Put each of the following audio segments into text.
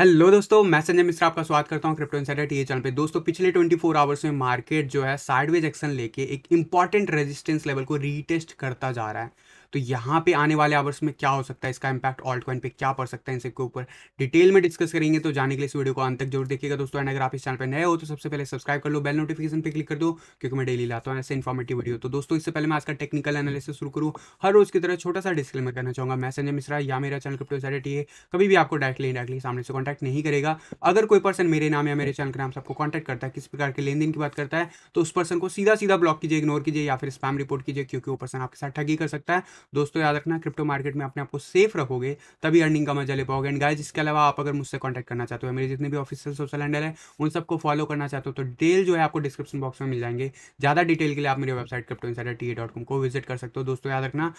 Hello दोस्तों, मैं संजय मिश्रा आपका स्वागत करता हूं क्रिप्टो इनसाइडर टीए चैनल पे। दोस्तों, पिछले 24 आवर्स में मार्केट जो है साइडवेज एक्शन लेके एक इंपॉर्टेंट रेजिस्टेंस लेवल को रीटेस्ट करता जा रहा है। तो यहाँ पे आने वाले आवर्स में क्या हो सकता है, इसका इंपैक्ट ऑल्ट कॉइन पे क्या पड़ सकता है, इन सबके ऊपर डिटेल में डिस्कस करेंगे। तो जाने के लिए इस वीडियो को अंत तक जरूर देखिएगा दोस्तों। एंड अगर आप इस चैनल पर नए हो तो सबसे पहले सब्सक्राइब कर लो, बेल नोटिफिकेशन पे क्लिक कर दो, क्योंकि मैं डेली लाता हूँ ऐसे इन्फॉर्मेटिव वीडियो। तो दोस्तों, इससे पहले मैं आज का टेक्निकल एनालिसिस शुरू करूँ, हर रोज की तरह छोटा सा डिस्क्लेमर करना चाहूँगा। मैं संजय मिश्रा या मेरा चैनल क्रिप्टो इनसाइडर टीए कभी भी आपको डायरेक्टली सामने से कॉन्टैक्ट नहीं करेगा। अगर कोई पर्सन मेरे नाम या मेरे चैनल के नाम से आपको कांटेक्ट करता है, किसी प्रकार के लेन देन की बात करता है, तो उस पर्सन को सीधा सीधा ब्लॉक कीजिए, इग्नोर कीजिए या फिर स्पैम रिपोर्ट कीजिए, क्योंकि वो पर्सन आपके साथ ठगी कर सकता है। दोस्तों, याद रखना, क्रिप्टो मार्केट में अपने आप को सेफ रखोगे तभी अर्निंग का मजा ले पाओगे। एंड गाइस, इसके अलावा आप अगर मुझसे कॉन्टैक्ट करना चाहते हो, मेरे जितने भी ऑफिशियल सोशल हैंडल है उन सबको फॉलो करना चाहते हो, तो डिटेल जो है आपको डिस्क्रिप्शन बॉक्स में मिल जाएंगे। ज़्यादा डिटेल के लिए आप मेरी वेबसाइट cryptoinsiderta.com को विजिट कर सकते हो। दोस्तों, याद रखना,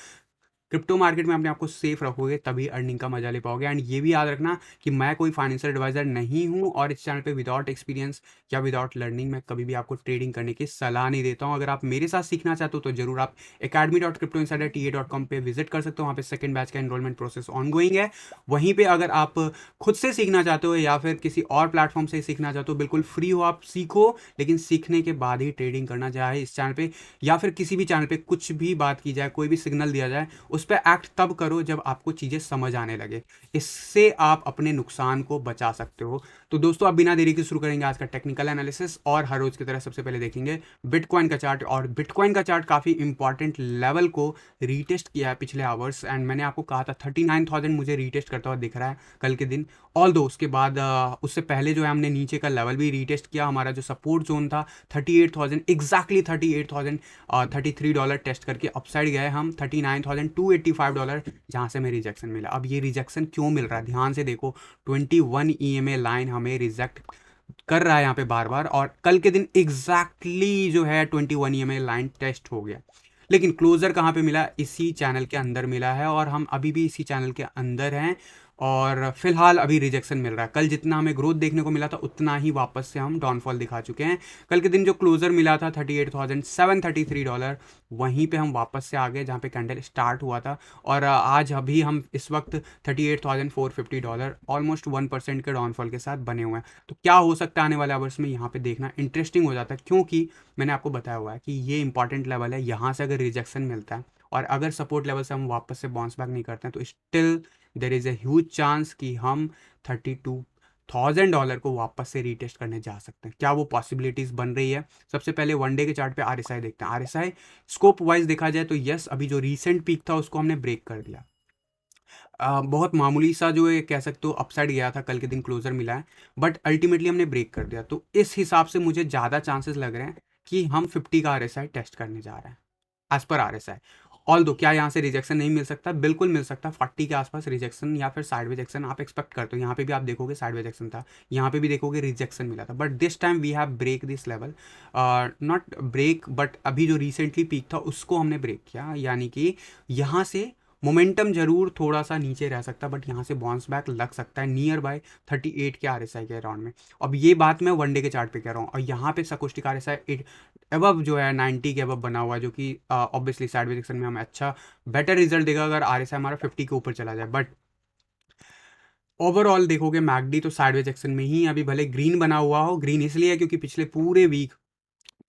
क्रिप्टो मार्केट में अपने आप को सेफ रखोगे तभी अर्निंग का मजा ले पाओगे। एंड ये भी याद रखना कि मैं कोई फाइनेंशियल एडवाइजर नहीं हूँ और इस चैनल पे विदाउट एक्सपीरियंस या विदाउट लर्निंग मैं कभी भी आपको ट्रेडिंग करने की सलाह नहीं देता हूँ। अगर आप मेरे साथ सीखना चाहते हो तो जरूर आप academy.cryptoinsiderta.com पे विजिट कर सकते हो। वहाँ पे सेकंड बैच का एनरोलमेंट प्रोसेस ऑनगोइंग है। वहीं पे अगर आप खुद से सीखना चाहते हो या फिर किसी और प्लेटफॉर्म से सीखना चाहते हो, बिल्कुल फ्री हो, आप सीखो। लेकिन सीखने के बाद ही ट्रेडिंग करना, चाहे इस चैनल पे या फिर किसी भी चैनल पे कुछ भी बात की जाए, कोई भी सिग्नल दिया जाए, उस पर एक्ट तब करो जब आपको चीज़ें समझ आने लगे। इससे आप अपने नुकसान को बचा सकते हो। तो दोस्तों, अब बिना देरी के शुरू करेंगे आज का टेक्निकल एनालिसिस। और हर रोज की तरह सबसे पहले देखेंगे बिटकॉइन का चार्ट। और बिटकॉइन का चार्ट काफ़ी इंपॉर्टेंट लेवल को रीटेस्ट किया है पिछले आवर्स। एंड मैंने आपको कहा था 39,000 मुझे रीटेस्ट करता हुआ दिख रहा है कल के दिन। ऑल दो उसके बाद उससे पहले जो है हमने नीचे का लेवल भी रीटेस्ट किया। हमारा जो सपोर्ट जोन था 38,000, एग्जैक्टली $38,033 टेस्ट करके अपसाइड गए हम $39,285, जहां से हमें रिजेक्शन मिला। अब ये रिजेक्शन क्यों मिल रहा है, ध्यान से देखो। 21 EMA लाइन हमें रिजेक्ट कर रहा है यहाँ पे बार बार, और कल के दिन एग्जैक्टली जो है 21 EMA लाइन टेस्ट हो गया। लेकिन क्लोजर कहाँ पे मिला, इसी चैनल के अंदर मिला है, और हम अभी भी इसी चैनल के अंदर हैं। और फिलहाल अभी रिजेक्शन मिल रहा है। कल जितना हमें ग्रोथ देखने को मिला था उतना ही वापस से हम डाउनफॉल दिखा चुके हैं। कल के दिन जो क्लोजर मिला था $38,733, वहीं पे हम वापस से आ गए जहाँ पे कैंडल स्टार्ट हुआ था। और आज अभी हम इस वक्त $38,450, ऑलमोस्ट 1% के डाउनफॉल के साथ बने हुए हैं। तो क्या हो सकता है आने वाले आवर्स में, यहाँ पे देखना इंटरेस्टिंग हो जाता है, क्योंकि मैंने आपको बताया हुआ है कि ये इंपॉर्टेंट लेवल है। यहाँ से अगर रिजेक्शन मिलता है और अगर सपोर्ट लेवल से हम वापस से बाउंस बैक नहीं करते हैं, तो still there is a huge chance कि हम $32,000 को वापस से रीटेस्ट करने जा सकते हैं। क्या वो पॉसिबिलिटीज़ बन रही है? सबसे पहले वन डे के चार्ट पे RSI देखते हैं। RSI स्कोप वाइज देखा जाए तो यस, अभी जो रीसेंट पीक था उसको हमने ब्रेक कर दिया। बहुत मामूली सा जो है कह सकते हो अपसाइड गया था, कल के दिन क्लोजर मिला है, बट अल्टीमेटली हमने ब्रेक कर दिया। तो इस हिसाब से मुझे ज़्यादा चांसेस लग रहे हैं कि हम 50 का RSI टेस्ट करने जा रहे हैं एज पर RSI। ऑल दो क्या यहाँ से रिजेक्शन नहीं मिल सकता? बिल्कुल मिल सकता। 40 के आसपास रिजेक्शन या फिर साइडवेज एक्शन आप एक्सपेक्ट करते हो। यहाँ पे भी आप देखोगे साइडवेज एक्शन था, यहाँ पे भी देखोगे रिजेक्शन मिला था, but this time we have break this level. Not break, but अभी जो रिसेंटली पीक था उसको हमने ब्रेक किया। यानी कि यहाँ से मोमेंटम जरूर थोड़ा सा नीचे रह सकता है, बट यहाँ से बाउंस बैक लग सकता है नियर बाय 38 के RSI के अराउंड में। अब ये बात मैं वनडे के चार्ट पे कह रहा हूँ, और यहाँ पे सकोस्टिक RSI एबव जो है 90 के एबव बना हुआ है, जो कि ऑब्वियसली साइडवेज एक्शन में हमें अच्छा बेटर रिजल्ट देगा अगर RSI हमारा 50 के ऊपर चला जाए। बट ओवरऑल देखोगे मैगडी तो साइडवेज एक्शन में ही अभी भले ग्रीन बना हुआ हो। ग्रीन इसलिए है क्योंकि पिछले पूरे वीक,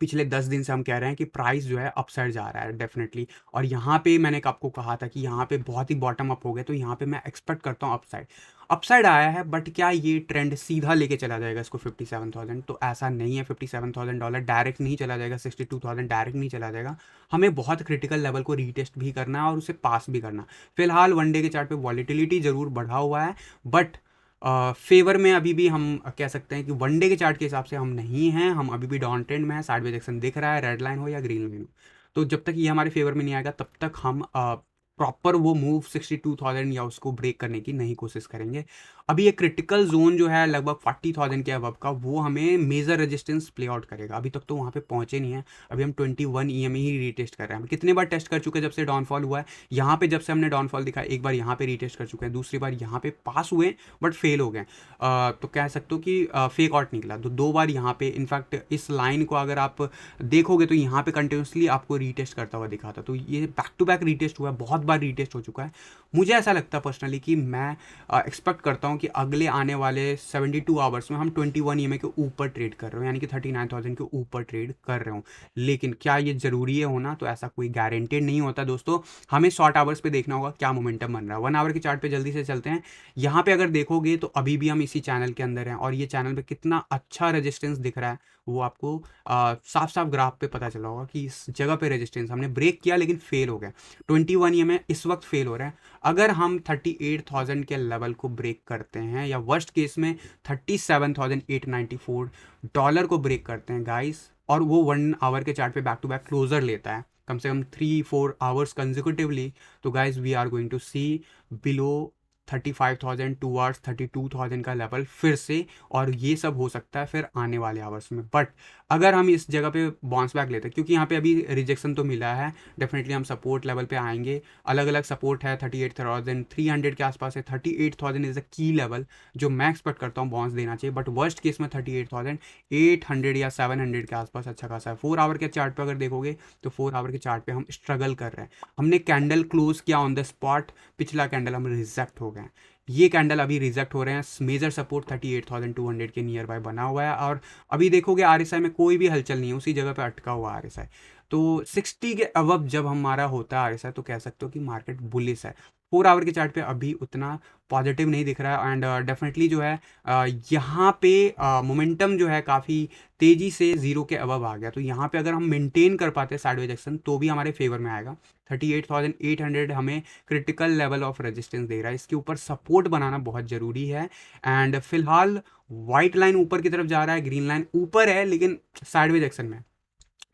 पिछले 10 दिन से हम कह रहे हैं कि प्राइस जो है अपसाइड जा रहा है डेफिनेटली। और यहाँ पे मैंने आपको कहा था कि यहाँ पे बहुत ही बॉटम अप हो गए, तो यहाँ पे मैं एक्सपेक्ट करता हूँ अपसाइड। अपसाइड आया है, बट क्या ये ट्रेंड सीधा लेके चला जाएगा इसको 57,000? तो ऐसा नहीं है। $57,000 डायरेक्ट नहीं चला जाएगा, 62,000 डायरेक्ट नहीं चला जाएगा। हमें बहुत क्रिटिकल लेवल को रीटेस्ट भी करना है और उसे पास भी करना। फिलहाल वनडे के चार्ट पे वॉलीटिलिटी जरूर बढ़ा हुआ है, बट फेवर में अभी भी हम कह सकते हैं कि वनडे के चार्ट के हिसाब से हम नहीं हैं। हम अभी भी डाउन ट्रेंड में है, साइडवेज एक्शन दिख रहा है, रेड लाइन हो या ग्रीन लाइन हो। तो जब तक ये हमारे फेवर में नहीं आएगा तब तक हम प्रॉपर वो मूव 62,000 या उसको ब्रेक करने की नहीं कोशिश करेंगे। अभी ये क्रिटिकल जोन जो है लगभग 40,000 के अबव का, वो हमें मेजर रेजिस्टेंस प्ले आउट करेगा। अभी तक तो वहाँ पे पहुँचे नहीं है। अभी हम 21 EMA ही रीटेस्ट कर रहे हैं। हम कितने बार टेस्ट कर चुके हैं जब से डाउनफॉल हुआ है? यहाँ पे जब से हमने डाउनफॉल दिखा, एक बार यहाँ पे रीटेस्ट कर चुके हैं, दूसरी बार यहाँ पे पास हुए बट फेल हो गए। तो कह सकते हो कि फेक आउट निकला। तो दो बार यहाँ पे, इनफैक्ट इस लाइन को अगर आप देखोगे तो यहाँ पे कंटिन्यूसली आपको रीटेस्ट करता हुआ दिखा था। तो ये बैक टू बैक रीटेस्ट हुआ है, बहुत बार रीटेस्ट हो चुका है। मुझे ऐसा लगता है पर्सनली कि मैं एक्सपेक्ट करता हूँ कि अगले आने वाले 72 आवर्स में हम 21 ईएमए के ऊपर ट्रेड कर रहे हो, यानी कि 39,000 के ऊपर ट्रेड कर रहे हो। लेकिन क्या ये ज़रूरी है होना? तो ऐसा कोई गारंटेड नहीं होता दोस्तों। हमें शॉर्ट आवर्स पे देखना होगा क्या मोमेंटम बन रहा है। 1 आवर के चार्ट पे जल्दी से चलते हैं। यहाँ पे अगर देखोगे तो अभी भी हम इसी चैनल के अंदर हैं, और ये चैनल पे कितना अच्छा रेजिस्टेंस दिख रहा है वो आपको साफ साफ ग्राफ पे पता चला होगा कि इस जगह पे रेजिस्टेंस हमने ब्रेक किया लेकिन फेल हो गया। 21 ईएमए इस वक्त फेल हो रहा है। अगर हम 38,000 के लेवल को ब्रेक करते हैं, या वर्स्ट केस में 37,894 डॉलर को ब्रेक करते हैं गाइस, और वो 1 आवर के चार्ट पे बैक टू बैक क्लोजर लेता है कम से कम 3-4 आवर्स कंजिक्यूटिवली, तो guys we are going to see below 35,000 two hours 32,000 का लेवल फिर से, और ये सब हो सकता है फिर आने वाले आवर्स में। बट अगर हम इस जगह पे बाउंस बैक लेते हैं, क्योंकि यहाँ पे अभी रिजेक्शन तो मिला है, डेफिनेटली हम सपोर्ट लेवल पे आएंगे। अलग अलग सपोर्ट है, 38,300 के आसपास है। 38,000 इज अ की लेवल जो मैं एक्सपेक्ट करता हूँ बाउंस देना चाहिए, बट वर्स्ट केस में 38,800 या 700 के आसपास अच्छा खासा है। 4 आवर के चार्ट पे अगर देखोगे तो 4 आवर के चार्ट पे हम स्ट्रगल कर रहे हैं। हमने कैंडल क्लोज किया ऑन द स्पॉट, पिछला कैंडल हम रिजेक्ट हो गए। ये कैंडल अभी रिजेक्ट हो रहे हैं। मेजर सपोर्ट 38,200 के नियर बाय बना हुआ है, और अभी देखोगे आरएसआई में कोई भी हलचल नहीं है, उसी जगह पे अटका हुआ आरएसआई। तो 60 के अबव जब हमारा होता है आरएसआई, तो कह सकते हो कि मार्केट बुलिश है। 4 आवर के चार्ट पे अभी उतना पॉजिटिव नहीं दिख रहा है, एंड डेफिनेटली जो है यहाँ पे मोमेंटम जो है काफ़ी तेज़ी से जीरो के अबव आ गया। तो यहाँ पे अगर हम मेंटेन कर पाते हैं साइडवेज एक्शन तो भी हमारे फेवर में आएगा। 38,800 हमें क्रिटिकल लेवल ऑफ रेजिस्टेंस दे रहा है, इसके ऊपर सपोर्ट बनाना बहुत ज़रूरी है। एंड फिलहाल वाइट लाइन ऊपर की तरफ जा रहा है, ग्रीन लाइन ऊपर है लेकिन साइडवेज एक्शन में।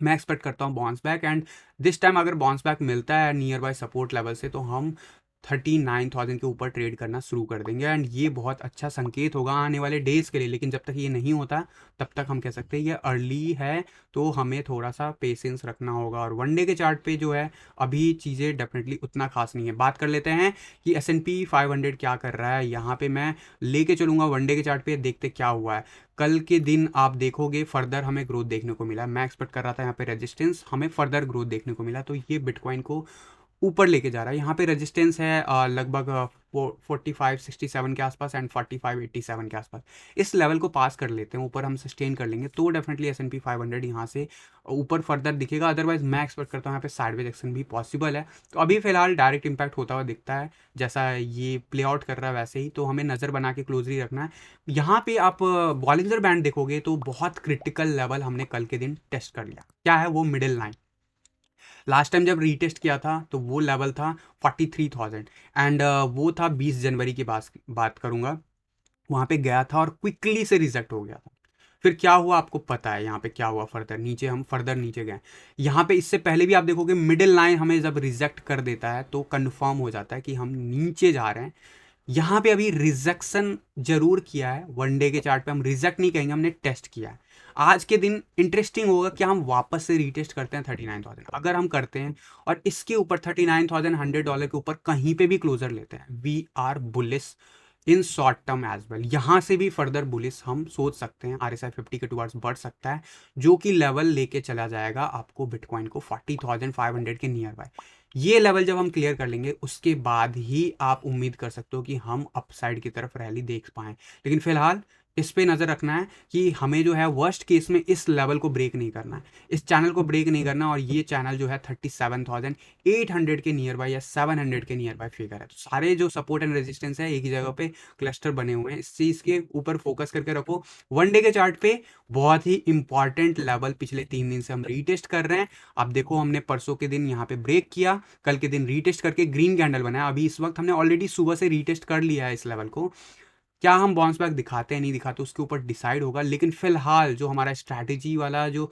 मैं एक्सपेक्ट करता हूँ bounce back, and this time अगर बाउंस बैक मिलता है नियर बाय सपोर्ट लेवल से, तो हम 39,000 के ऊपर ट्रेड करना शुरू कर देंगे, एंड ये बहुत अच्छा संकेत होगा आने वाले डेज के लिए। लेकिन जब तक ये नहीं होता तब तक हम कह सकते हैं ये अर्ली है, तो हमें थोड़ा सा पेशेंस रखना होगा। और वनडे के चार्ट पे जो है अभी चीज़ें डेफिनेटली उतना खास नहीं है। बात कर लेते हैं कि S&P 500 क्या कर रहा है। यहाँ पे मैं लेके चलूँगा वनडे के चार्ट पे, देखते क्या हुआ है। कल के दिन आप देखोगे फर्दर हमें ग्रोथ देखने को मिला। मैं एक्सपेक्ट कर रहा था यहाँ पे रेजिस्टेंस, हमें फर्दर ग्रोथ देखने को मिला, तो ये बिटकॉइन को ऊपर लेके जा रहा है। यहाँ पे रेजिस्टेंस है लगभग 45-67 के आसपास, एंड 45-87 के आसपास। इस लेवल को पास कर लेते हैं, ऊपर हम सस्टेन कर लेंगे, तो डेफिनेटली S&P 500 यहाँ से ऊपर फर्दर दिखेगा। अदरवाइज मैं एक्सपेक्ट करता हूँ यहाँ पे साइडवेज एक्शन भी पॉसिबल है। तो अभी फिलहाल डायरेक्ट इंपैक्ट होता हुआ दिखता है, जैसा ये प्ले आउट कर रहा है वैसे ही, तो हमें नज़र बना के क्लोजली रखना है। यहाँ पे आप बॉलिंजर बैंड देखोगे तो बहुत क्रिटिकल लेवल हमने कल के दिन टेस्ट कर लिया। क्या है वो? Middle line. लास्ट टाइम जब रीटेस्ट किया था तो वो लेवल था 43,000, एंड वो था 20 जनवरी की बात करूंगा। वहां पे गया था और क्विकली से रिजेक्ट हो गया था। फिर क्या हुआ आपको पता है, यहाँ पे क्या हुआ फर्दर नीचे, हम फर्दर नीचे गए। यहाँ पे इससे पहले भी आप देखोगे मिडिल लाइन हमें जब रिजेक्ट कर देता है तो कंफर्म हो जाता है कि हम नीचे जा रहे हैं। यहाँ पे अभी रिजेक्शन जरूर किया है, वनडे के चार्ट पे हम रिजेक्ट नहीं कहेंगे, हमने टेस्ट किया है। आज के दिन इंटरेस्टिंग होगा कि हम वापस से रीटेस्ट करते हैं 39,000। अगर हम करते हैं और इसके ऊपर 39,100 डॉलर के ऊपर कहीं पे भी क्लोजर लेते हैं, we are bullish in short term as well. यहाँ से भी फर्दर बुलिश हम सोच सकते हैं, RSI 50 के टुवर्ड्स बढ़ सकता है, जो कि लेवल लेके चला जाएगा आपको बिटकॉइन को 40,500 के नियर बाय। ये लेवल जब हम क्लियर कर लेंगे उसके बाद ही आप उम्मीद कर सकते हो कि हम अपसाइड की तरफ रैली देख पाएं। लेकिन फिलहाल इस पे नज़र रखना है कि हमें जो है वर्स्ट केस में इस लेवल को ब्रेक नहीं करना है, इस चैनल को ब्रेक नहीं करना। और ये चैनल जो है 37,800 के नियर बाय या 700 के नियर बाय फिगर है। तो सारे जो सपोर्ट एंड रेजिस्टेंस है एक ही जगह पे क्लस्टर बने हुए हैं, इस चीज़ के ऊपर फोकस करके रखो। वनडे के चार्ट पे बहुत ही इंपॉर्टेंट लेवल पिछले 3 दिन से हम रीटेस्ट कर रहे हैं। आप देखो हमने परसों के दिन यहाँ पे ब्रेक किया, कल के दिन रीटेस्ट करके ग्रीन कैंडल बनाया। अभी इस वक्त हमने ऑलरेडी सुबह से रीटेस्ट कर लिया है इस लेवल को। क्या हम बाउंस बैक दिखाते हैं नहीं दिखाते उसके ऊपर डिसाइड होगा। लेकिन फिलहाल जो हमारा स्ट्रैटेजी वाला जो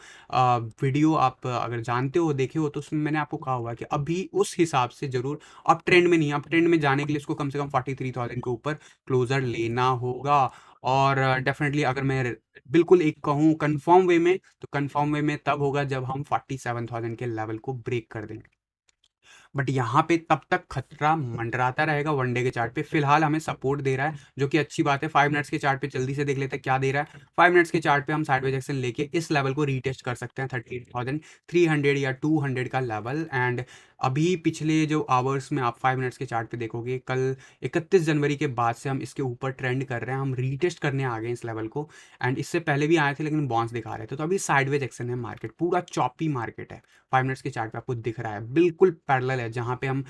वीडियो आप अगर जानते हो देखे हो, तो उसमें मैंने आपको कहा हुआ है कि अभी उस हिसाब से जरूर अप ट्रेंड में नहीं, अप ट्रेंड में जाने के लिए इसको कम से कम 43,000 के ऊपर क्लोजर लेना होगा। और डेफिनेटली अगर मैं बिल्कुल एक कहूँ कंफर्म वे में, तो कंफर्म वे में तब होगा जब हम 47,000 के लेवल को ब्रेक कर देंगे। बट यहाँ पे तब तक खतरा मंडराता रहेगा वनडे के चार्ट पे। फिलहाल हमें सपोर्ट दे रहा है, जो कि अच्छी बात है। 5 मिनट्स के चार्ट पे जल्दी से देख लेते हैं क्या दे रहा है। 5 मिनट्स के चार्ट पे हम साइडवेज एक्शन लेके इस लेवल को रीटेस्ट कर सकते हैं 38,300 या 200 का लेवल। एंड अभी पिछले जो आवर्स में आप 5 मिनट्स के चार्ट पे देखोगे, कल 31 जनवरी के बाद से हम इसके ऊपर ट्रेंड कर रहे हैं, हम रीटेस्ट करने आ गए इस लेवल को। एंड इससे पहले भी आए थे लेकिन बाउंस दिखा रहे थे। तो अभी साइडवेज एक्शन है, मार्केट पूरा चॉपी मार्केट है। 5 मिनट्स के चार्ट पे आपको दिख रहा है बिल्कुल पैरेलल है, जहाँ पे हम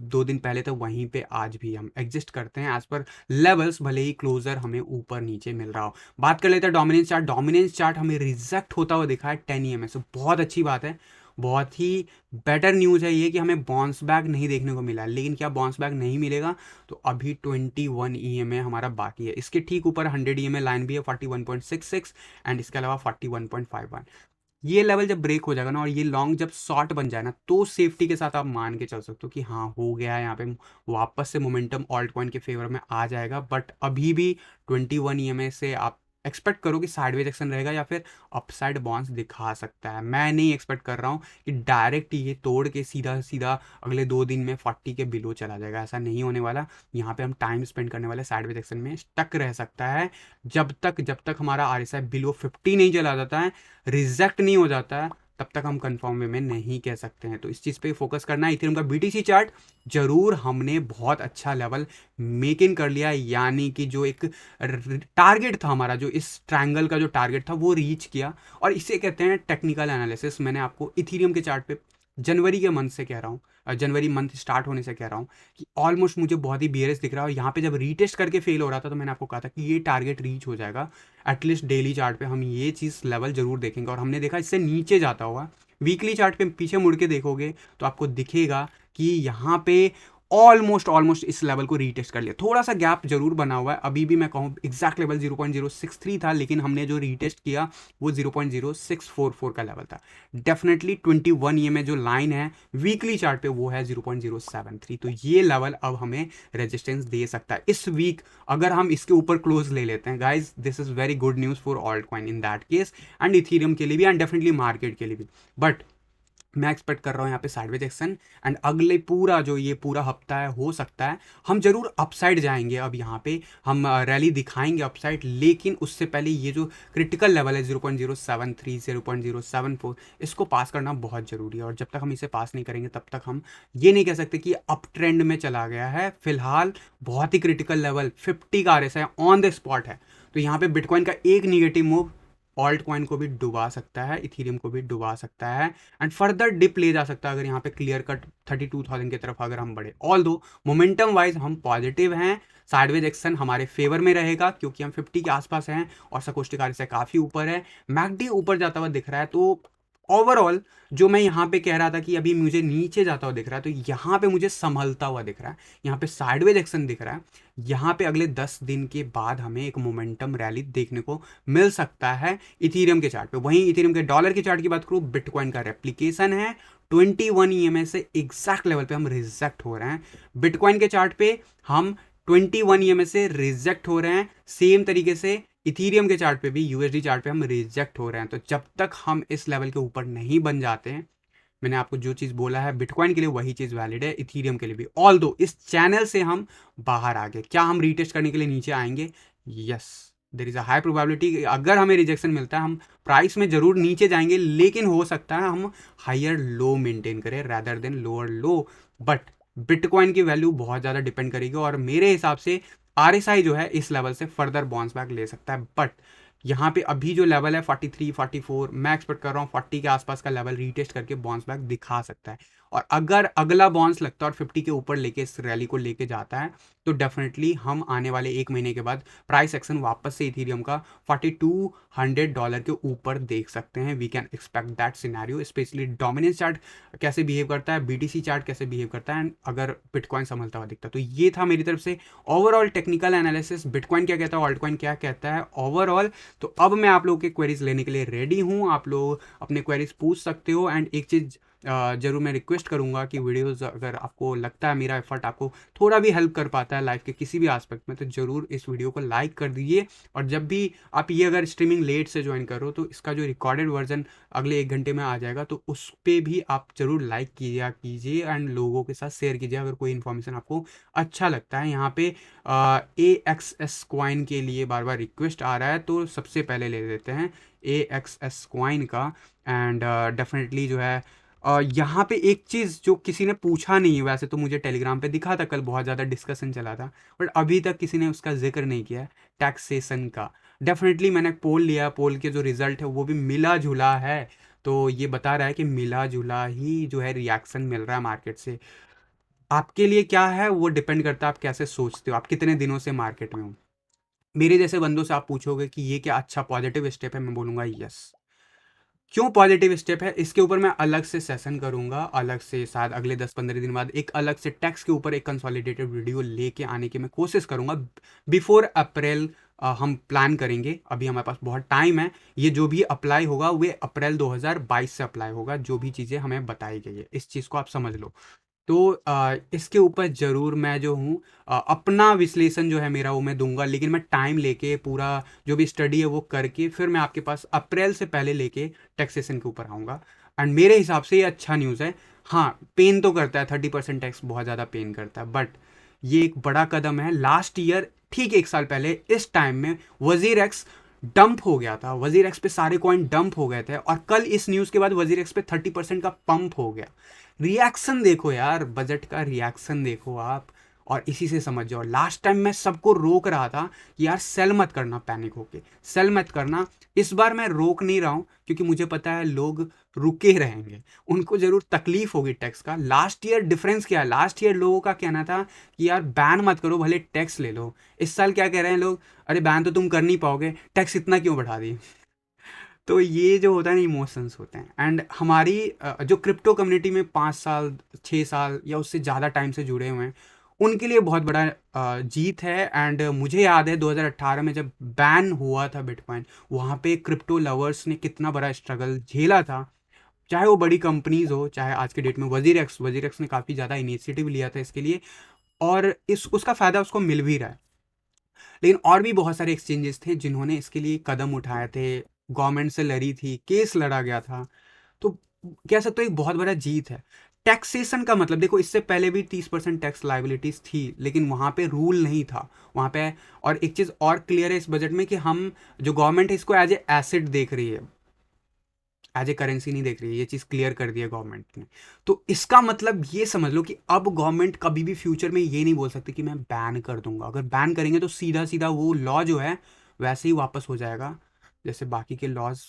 2 दिन पहले थे वहीं पे आज भी हम एग्जिस्ट करते हैं एज पर लेवल्स, भले ही क्लोजर हमें ऊपर नीचे मिल रहा हो। बात कर लेते हैं डोमिनेंस चार्ट। डोमिनेंस चार्ट हमें रिजेक्ट होता हुआ दिखा है 10 EMA से, बहुत अच्छी बात है। बहुत ही बेटर न्यूज़ है ये कि हमें बाउंस बैक नहीं देखने को मिला। लेकिन क्या बाउंस बैक नहीं मिलेगा, तो अभी 21 EMA हमारा बाकी है। इसके ठीक ऊपर 100 EMA लाइन भी है 41.66 एंड इसके अलावा 41.51। ये लेवल जब ब्रेक हो जाएगा ना, और ये लॉन्ग जब शॉर्ट बन जाए ना, तो सेफ्टी के साथ आप मान के चल सकते हो कि हाँ हो गया है, यहाँ पे वापस से मोमेंटम ऑल्ट कॉइन के फेवर में आ जाएगा। बट अभी भी 21 EMA से आप एक्सपेक्ट करो कि साइडवेज एक्शन रहेगा या फिर अपसाइड बाउंस दिखा सकता है। मैं नहीं एक्सपेक्ट कर रहा हूँ कि डायरेक्ट ये तोड़ के सीधा सीधा अगले 2 दिन में 40 के बिलो चला जाएगा, ऐसा नहीं होने वाला। यहाँ पे हम टाइम स्पेंड करने वाले साइडवेज एक्शन में स्टक रह सकता है जब तक हमारा RSI बिलो 50 नहीं चला जाता है, रिजेक्ट नहीं हो जाता है, तब तक हम कंफर्म वे में नहीं कह सकते हैं। तो इस चीज़ पे फोकस करना है। इथेरियम का BTC चार्ट जरूर हमने बहुत अच्छा लेवल मेक इन कर लिया, यानी कि जो एक टारगेट था हमारा, जो इस ट्रायंगल का जो टारगेट था वो रीच किया। और इसे कहते हैं टेक्निकल एनालिसिस। मैंने आपको इथेरियम के चार्ट पे जनवरी के मंथ से कह रहा हूँ, जनवरी मंथ स्टार्ट होने से कह रहा हूँ कि ऑलमोस्ट मुझे बहुत ही बियरिश दिख रहा है। और यहाँ पे जब रीटेस्ट करके फेल हो रहा था तो मैंने आपको कहा था कि ये टारगेट रीच हो जाएगा। एटलीस्ट डेली चार्ट पे हम ये चीज़ लेवल जरूर देखेंगे, और हमने देखा इससे नीचे जाता हुआ। वीकली चार्ट पे पीछे मुड़ के देखोगे तो आपको दिखेगा कि यहाँ पे ऑलमोस्ट इस लेवल को रीटेस्ट कर लिया। थोड़ा सा गैप जरूर बना हुआ है, अभी भी मैं कहूँ एग्जैक्ट लेवल 0.063 था, लेकिन हमने जो रीटेस्ट किया वो 0.0644 का लेवल था। डेफिनेटली 21 ये में जो लाइन है वीकली चार्ट पे वो है 0.073। तो ये लेवल अब हमें रेजिस्टेंस दे सकता है इस वीक। अगर हम इसके ऊपर क्लोज ले लेते हैं guys, this is very good news for alt coin in that case, and Ethereum के लिए भी, एंड डेफिनेटली मार्केट के लिए भी। बट मैं एक्सपेक्ट कर रहा हूँ यहाँ पे साइडवेज एक्शन, एंड अगले ये पूरा हफ्ता है, हो सकता है हम जरूर अपसाइड जाएंगे। अब यहाँ पे हम रैली दिखाएंगे अपसाइड, लेकिन उससे पहले ये जो क्रिटिकल लेवल है 0.073 0.074, इसको पास करना बहुत ज़रूरी है। और जब तक हम इसे पास नहीं करेंगे तब तक हम ये नहीं कह सकते कि अप ट्रेंड में चला गया है। फिलहाल बहुत ही क्रिटिकल लेवल 50 का RSI ऑन द स्पॉट है। तो यहाँ पे बिटकॉइन का एक निगेटिव मूव ऑल्ट कॉइन को भी डुबा सकता है, इथेरियम को भी डुबा सकता है, एंड फर्दर डिप ले जा सकता है अगर यहाँ पे क्लियर कट 32,000 की तरफ अगर हम बढ़े। ऑल दो मोमेंटम वाइज हम पॉजिटिव हैं, साइडवेज एक्शन हमारे फेवर में रहेगा क्योंकि हम 50 के आसपास हैं और सकोस्टिक RSI काफ़ी ऊपर है। मैकडी ऊपर जाता हुआ दिख रहा है। तो ओवरऑल जो मैं यहाँ पे कह रहा था कि अभी मुझे नीचे जाता हुआ दिख रहा है, तो यहाँ पे मुझे संभलता हुआ दिख रहा है, यहाँ पे साइडवेज एक्शन दिख रहा है। यहाँ पे अगले 10 दिन के बाद हमें एक मोमेंटम रैली देखने को मिल सकता है इथेरियम के चार्ट पे। वहीं इथेरियम के डॉलर की चार्ट की बात करूँ, बिटकॉइन का रेप्लिकेशन है 21 EMA से एग्जैक्ट लेवल पे हम रिजेक्ट हो रहे हैं। बिटकॉइन के चार्ट पे हम 21 EMA से रिजेक्ट हो रहे हैं, सेम तरीके से इथेरियम के चार्ट पे भी, USD चार्ट पे हम रिजेक्ट हो रहे हैं। तो जब तक हम इस लेवल के ऊपर नहीं बन जाते हैं, मैंने आपको जो चीज़ बोला है बिटकॉइन के लिए वही चीज़ वैलिड है इथेरियम के लिए भी। ऑल दो इस चैनल से हम बाहर आ गए, क्या हम रीटेस्ट करने के लिए नीचे आएंगे? Yes, there is a high probability. अगर हमें रिजेक्शन मिलता है हम प्राइस में जरूर नीचे जाएंगे, लेकिन हो सकता है हम हायर लो मेंटेन करें rather than lower low. But bitcoin की वैल्यू बहुत ज़्यादा डिपेंड करेगी, और मेरे हिसाब से RSI जो है इस लेवल से फर्दर बाउंस बैक ले सकता है। बट यहाँ पे अभी जो लेवल है 43 44, मैं एक्सपेक्ट कर रहा हूँ 40 के आसपास का लेवल रीटेस्ट करके बाउंस बैक दिखा सकता है। और अगर अगला बाउंस लगता है और 50 के ऊपर लेके इस रैली को लेके जाता है, तो डेफिनेटली हम आने वाले 1 महीने के बाद प्राइस एक्शन वापस से इथेरियम का $4200 के ऊपर देख सकते हैं। We can expect that scenario. Specially dominance chart कैसे बिहेव करता है, BTC चार्ट कैसे बिहेव करता है, अगर बिटकॉइन संभलता हुआ दिखता है। तो ये था मेरी तरफ से ओवरऑल टेक्निकल एनालिसिस, बिटकॉइन क्या कहता है, ऑल्ट कॉइन क्या कहता है ओवरऑल। तो अब मैं आप लोगों के क्वेरीज लेने के लिए रेडी हूँ, आप लोग अपने क्वेरीज पूछ सकते हो। एंड एक चीज़ ज़रूर मैं रिक्वेस्ट करूँगा कि वीडियोज़ अगर आपको लगता है मेरा एफर्ट आपको थोड़ा भी हेल्प कर पाता है लाइफ के किसी भी एस्पेक्ट में, तो ज़रूर इस वीडियो को लाइक कर दीजिए। और जब भी आप ये अगर स्ट्रीमिंग लेट से ज्वाइन कर रहे हो तो इसका जो रिकॉर्डेड वर्जन अगले 1 घंटे में आ जाएगा, तो उस पे भी आप ज़रूर लाइक कीजिए एंड लोगों के साथ शेयर कीजिए अगर कोई इन्फॉर्मेशन आपको अच्छा लगता है। यहाँ पे AXS कॉइन के लिए बार बार रिक्वेस्ट आ रहा है, तो सबसे पहले ले लेते हैं AXS कॉइन का। एंड डेफिनेटली जो है यहाँ पे एक चीज़ जो किसी ने पूछा नहीं है, वैसे तो मुझे टेलीग्राम पे दिखा था, कल बहुत ज़्यादा डिस्कशन चला था, बट अभी तक किसी ने उसका जिक्र नहीं किया है, टैक्सेशन का। डेफिनेटली मैंने पोल लिया, पोल के जो रिजल्ट है वो भी मिला जुला है, तो ये बता रहा है कि मिला जुला ही जो है रिएक्शन मिल रहा है मार्केट से। आपके लिए क्या है वो डिपेंड करता है आप कैसे सोचते हो, आप कितने दिनों से मार्केट में हो। मेरे जैसे बंदों से आप पूछोगे कि ये क्या अच्छा पॉजिटिव स्टेप है, मैं बोलूँगा यस। क्यों पॉजिटिव स्टेप है, इसके ऊपर मैं अलग से सेशन करूंगा, अलग से शायद अगले 10-15 दिन बाद एक अलग से टैक्स के ऊपर एक कंसोलिडेटेड वीडियो लेके आने की मैं कोशिश करूंगा। बिफोर अप्रैल हम प्लान करेंगे, अभी हमारे पास बहुत टाइम है। ये जो भी अप्लाई होगा वो अप्रैल 2022 से अप्लाई होगा, जो भी चीज़ें हमें बताई गई है, इस चीज़ को आप समझ लो। तो इसके ऊपर ज़रूर मैं जो हूँ अपना विश्लेषण जो है मेरा वो मैं दूंगा, लेकिन मैं टाइम लेके पूरा जो भी स्टडी है वो करके फिर मैं आपके पास अप्रैल से पहले लेके टैक्सेशन के ऊपर आऊँगा। एंड मेरे हिसाब से ये अच्छा न्यूज़ है। हाँ, पेन तो करता है, 30% टैक्स बहुत ज़्यादा पेन करता है, बट ये एक बड़ा कदम है। लास्ट ईयर ठीक 1 साल पहले इस टाइम में वजीर एक्स डंप हो गया था, वजीर एक्स पे सारे कॉइन डंप हो गए थे, और कल इस न्यूज़ के बाद वजीर एक्स पे 30% का पंप हो गया। रिएक्शन देखो यार, बजट का रिएक्शन देखो आप, और इसी से समझ जाओ। लास्ट टाइम मैं सबको रोक रहा था कि यार सेल मत करना, पैनिक होके सेल मत करना। इस बार मैं रोक नहीं रहा हूं क्योंकि मुझे पता है लोग रुके रहेंगे, उनको जरूर तकलीफ होगी टैक्स का। लास्ट ईयर डिफरेंस क्या है, लास्ट ईयर लोगों का कहना था कि यार बैन मत करो, भले टैक्स ले लो। इस साल क्या कह रहे हैं लोग, अरे बैन तो तुम कर नहीं पाओगे, टैक्स इतना क्यों बढ़ा दी। तो ये जो होता है ना, इमोशंस होते हैं। एंड हमारी जो क्रिप्टो कम्युनिटी में 5 साल 6 साल या उससे ज़्यादा टाइम से जुड़े हुए हैं, उनके लिए बहुत बड़ा जीत है। एंड मुझे याद है 2018 में जब बैन हुआ था बिटकॉइन, वहाँ पे क्रिप्टो लवर्स ने कितना बड़ा स्ट्रगल झेला था, चाहे वो बड़ी कंपनीज हो, चाहे आज के डेट में वजीर एक्स ने काफ़ी ज़्यादा इनिशिएटिव लिया था इसके लिए, और इस उसका फ़ायदा उसको मिल भी रहा है। लेकिन और भी बहुत सारे एक्सचेंजेस थे जिन्होंने इसके लिए कदम उठाए थे, गवर्नमेंट से लड़ी थी, केस लड़ा गया था। तो कह सकते हो एक बहुत बड़ा जीत है। टैक्सेशन का मतलब देखो, इससे पहले भी 30% टैक्स लाइबिलिटीज थी, लेकिन वहाँ पे रूल नहीं था वहाँ पे। और एक चीज़ और क्लियर है इस बजट में कि हम जो गवर्नमेंट है इसको एज ए एसेट देख रही है, एज ए करेंसी नहीं देख रही है। ये चीज़ क्लियर कर दी है गवर्नमेंट ने। तो इसका मतलब ये समझ लो कि अब गवर्नमेंट कभी भी फ्यूचर में ये नहीं बोल सकती कि मैं बैन कर दूंगा। अगर बैन करेंगे तो सीधा सीधा वो लॉ जो है वैसे ही वापस हो जाएगा, जैसे बाकी के लॉज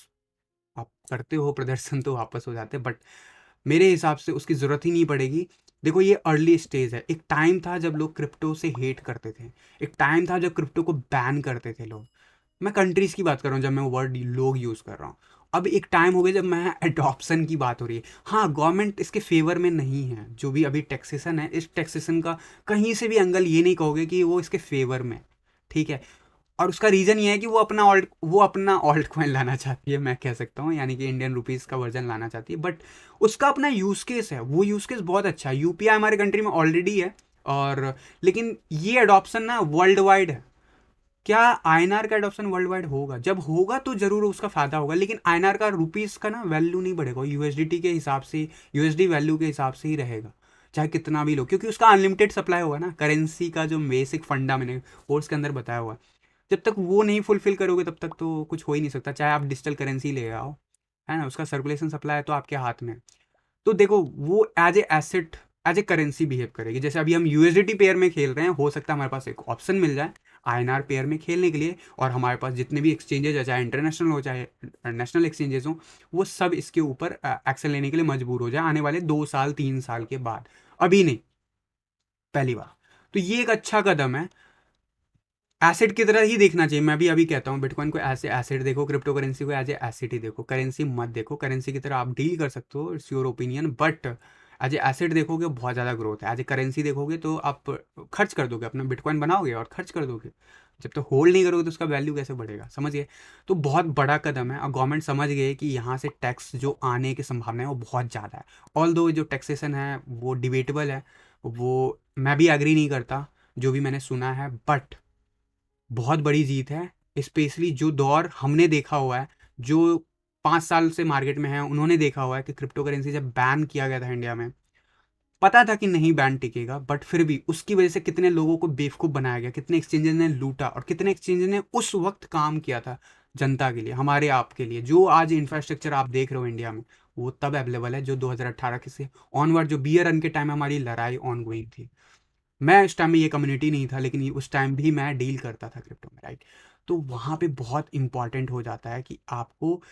आप करते हो प्रदर्शन तो वापस हो जाते, बट मेरे हिसाब से उसकी ज़रूरत ही नहीं पड़ेगी। देखो ये अर्ली स्टेज है। एक टाइम था जब लोग क्रिप्टो से हेट करते थे, एक टाइम था जब क्रिप्टो को बैन करते थे लोग। मैं कंट्रीज़ की बात कर रहा हूँ जब मैं वर्ड लोग यूज़ कर रहा हूँ। अब एक टाइम हो गया जब मैं एडॉप्शन की बात हो रही है। हाँ, गवर्नमेंट इसके फेवर में नहीं है, जो भी अभी टैक्सेशन है, इस टैक्सेशन का कहीं से भी एंगल ये नहीं कहोगे कि वो इसके फेवर में, ठीक है। और उसका रीज़न ये है कि वो अपना ऑल्ट कॉइन लाना चाहती है, मैं कह सकता हूँ, यानी कि इंडियन रुपीज़ का वर्जन लाना चाहती है। बट उसका अपना यूज़ केस है, वो यूज़ केस बहुत अच्छा है। यूपीआई हमारे कंट्री में ऑलरेडी है, और लेकिन ये अडॉप्शन ना वर्ल्ड वाइड है। क्या आईएनआर का एडॉप्शन वर्ल्ड वाइड होगा? जब होगा तो जरूर उसका फायदा होगा, लेकिन आईएनआर का रुपीस का ना वैल्यू नहीं बढ़ेगा, यूएसडीटी के हिसाब से, यूएसडी वैल्यू के हिसाब से ही रहेगा, चाहे कितना भी लो, क्योंकि उसका अनलिमिटेड सप्लाई होगा ना। करेंसी का जो बेसिक फंडा मैंने कोर्स के अंदर बताया हुआ है, जब तक वो नहीं फुलफिल करोगे तब तक तो कुछ हो ही नहीं सकता, चाहे आप डिजिटल करेंसी ले आओ, है ना। उसका सर्कुलेशन सप्लाई है तो आपके हाथ में। तो देखो वो as a asset, as a currency behave करेगी। जैसे अभी हम यूएसडीटी पेयर में खेल रहे हैं, हो सकता है हमारे पास एक ऑप्शन मिल जाए आईएनआर पेयर में खेलने के लिए, और हमारे पास जितने भी एक्सचेंजेज है, चाहे इंटरनेशनल हो चाहे नेशनल एक्सचेंजेस हो, वो सब इसके ऊपर एक्शन लेने के लिए मजबूर हो जाए आने वाले 2 साल 3 साल के बाद, अभी नहीं, पहली बार। तो ये एक अच्छा कदम है। एसेट की तरह ही देखना चाहिए, मैं भी अभी कहता हूँ बिटकॉइन को ऐसे एसेट देखो, क्रिप्टो करेंसी को एज ए एसेट ही देखो, करेंसी मत देखो। करेंसी की तरह आप डील कर सकते हो, it's your opinion, but as a asset देखोगे बहुत ज़्यादा ग्रोथ है। एज ए करेंसी देखोगे तो आप खर्च कर दोगे, अपना बिटकॉइन बनाओगे और खर्च कर दोगे। जब तक होल्ड नहीं करोगे तो उसका वैल्यू कैसे बढ़ेगा, समझ गए। तो बहुत बड़ा कदम है और गवर्नमेंट समझ गए कि यहाँ से टैक्स जो आने की संभावना है वो बहुत ज़्यादा है। ऑल दो जो टैक्सेशन है वो डिबेटेबल है, वो मैं भी एग्री नहीं करता जो भी मैंने सुना है, बट बहुत बड़ी जीत है। स्पेशली जो दौर हमने देखा हुआ है, जो 5 साल से मार्केट में है उन्होंने देखा हुआ है कि क्रिप्टो करेंसी जब बैन किया गया था इंडिया में, पता था कि नहीं बैन टिकेगा, बट फिर भी उसकी वजह से कितने लोगों को बेवकूफ़ बनाया गया, कितने एक्सचेंजेस ने लूटा और कितने एक्सचेंजेस ने उस वक्त काम किया था जनता के लिए, हमारे आप के लिए। जो आज इंफ्रास्ट्रक्चर आप देख रहे हो इंडिया में वो तब अवेलेबल है जो 2018 के से ऑनवर्ड, जो बियर रन के टाइम हमारी लड़ाई ऑन गोइंग थी। मैं उस टाइम में ये कम्युनिटी नहीं था, लेकिन उस टाइम भी मैं डील करता था क्रिप्टो में, राइट। तो वहाँ पे बहुत इंपॉर्टेंट हो जाता है कि आपको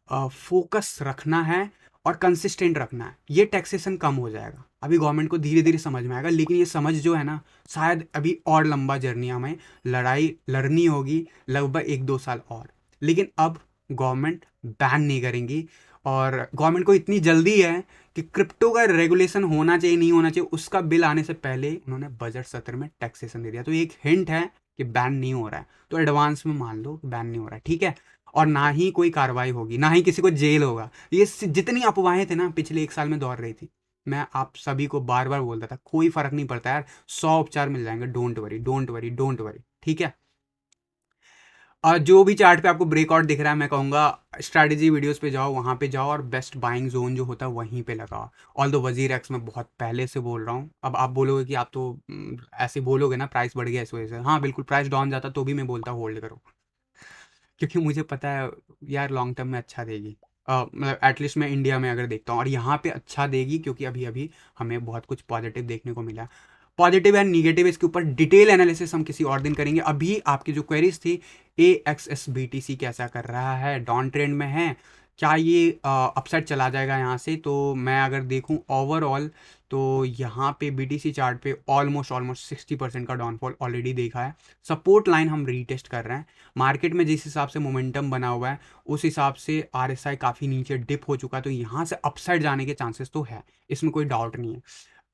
फोकस रखना है और कंसिस्टेंट रखना है। ये टैक्सेशन कम हो जाएगा, अभी गवर्नमेंट को धीरे धीरे समझ में आएगा, लेकिन ये समझ जो है ना, शायद अभी और लंबा जर्नी हमें लड़ाई लड़नी होगी, लगभग 1-2 साल और। लेकिन अब गवर्नमेंट बैन नहीं करेंगी, और गवर्नमेंट को इतनी जल्दी है कि क्रिप्टो का रेगुलेशन होना चाहिए नहीं होना चाहिए उसका बिल आने से पहले उन्होंने बजट सत्र में टैक्सेशन दे दिया। तो एक हिंट है कि बैन नहीं हो रहा है, तो एडवांस में मान लो बैन नहीं हो रहा है, ठीक है। और ना ही कोई कार्रवाई होगी, ना ही किसी को जेल होगा। ये जितनी अफवाहें थे ना पिछले 1 साल में दौड़ रही थी, मैं आप सभी को बार बार बोलता था कोई फर्क नहीं पड़ता यार, 100 उपचार मिल जाएंगे, don't worry don't worry don't worry, ठीक है। और जो भी चार्ट पे आपको ब्रेकआउट दिख रहा है, मैं कहूँगा स्ट्रैटेजी वीडियोस पे जाओ, वहाँ पे जाओ और बेस्ट बाइंग जोन जो होता है वहीं पे लगाओ। ऑल दो वजीर एक्स मैं बहुत पहले से बोल रहा हूँ, अब आप बोलोगे कि आप तो ऐसे बोलोगे ना प्राइस बढ़ गया इस वजह से, हाँ बिल्कुल प्राइस डाउन जाता तो भी मैं बोलता होल्ड करो, क्योंकि मुझे पता है यार लॉन्ग टर्म में अच्छा देगी। मतलब एटलीस्ट मैं इंडिया में अगर देखता हूँ और यहाँ पे अच्छा देगी, क्योंकि अभी अभी हमें बहुत कुछ पॉजिटिव देखने को मिला। पॉजिटिव एंड निगेटिव इसके ऊपर डिटेल एनालिसिस हम किसी और दिन करेंगे। अभी आपकी जो क्वेरीज थी, AXSBTC कैसा कर रहा है, डाउन ट्रेंड में है, क्या ये अपसाइड चला जाएगा यहाँ से, तो मैं अगर देखूँ ओवरऑल तो यहाँ पे BTC चार्ट पे ऑलमोस्ट ऑलमोस्ट 60% का डाउनफॉल ऑलरेडी देखा है। सपोर्ट लाइन हम रीटेस्ट कर रहे हैं। मार्केट में जिस हिसाब से मोमेंटम बना हुआ है उस हिसाब से RSI काफ़ी नीचे डिप हो चुका है, तो यहाँ से अपसाइड जाने के चांसेस तो है, इसमें कोई डाउट नहीं है।